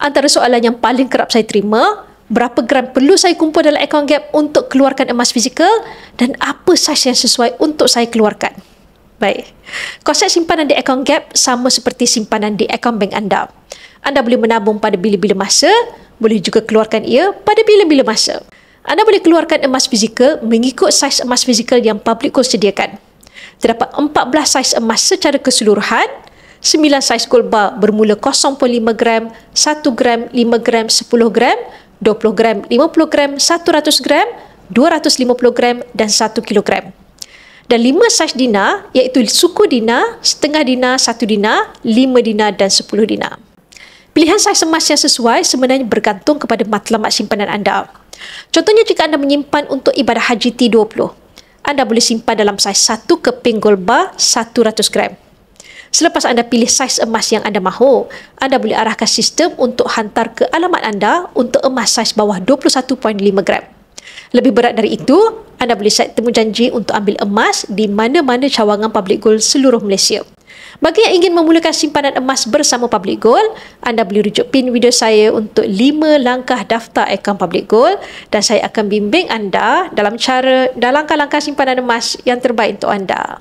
Antara soalan yang paling kerap saya terima, berapa gram perlu saya kumpul dalam akaun Gap untuk keluarkan emas fizikal dan apa saiz yang sesuai untuk saya keluarkan? Baik, konsep simpanan di akaun Gap sama seperti simpanan di akaun bank anda. Anda boleh menabung pada bila-bila masa, boleh juga keluarkan ia pada bila-bila masa. Anda boleh keluarkan emas fizikal mengikut saiz emas fizikal yang Public Gold sediakan. Terdapat 14 saiz emas secara keseluruhan, 9 saiz gold bar bermula 0.5 gram, 1 gram, 5 gram, 10 gram, 20 gram, 50 gram, 100 gram, 250 gram dan 1 kilogram. Dan 5 saiz dinar iaitu suku dinar, setengah dinar, 1 dinar, 5 dinar dan 10 dinar. Pilihan saiz emas yang sesuai sebenarnya bergantung kepada matlamat simpanan anda. Contohnya jika anda menyimpan untuk ibadah haji T20, anda boleh simpan dalam saiz 1 keping gold bar 100 gram. Selepas anda pilih saiz emas yang anda mahu, anda boleh arahkan sistem untuk hantar ke alamat anda untuk emas saiz bawah 21.5 gram. Lebih berat dari itu, anda boleh set temu janji untuk ambil emas di mana-mana cawangan Public Gold seluruh Malaysia. Bagi yang ingin memulakan simpanan emas bersama Public Gold, anda boleh rujuk pin video saya untuk 5 langkah daftar akaun Public Gold dan saya akan bimbing anda dalam langkah-langkah simpanan emas yang terbaik untuk anda.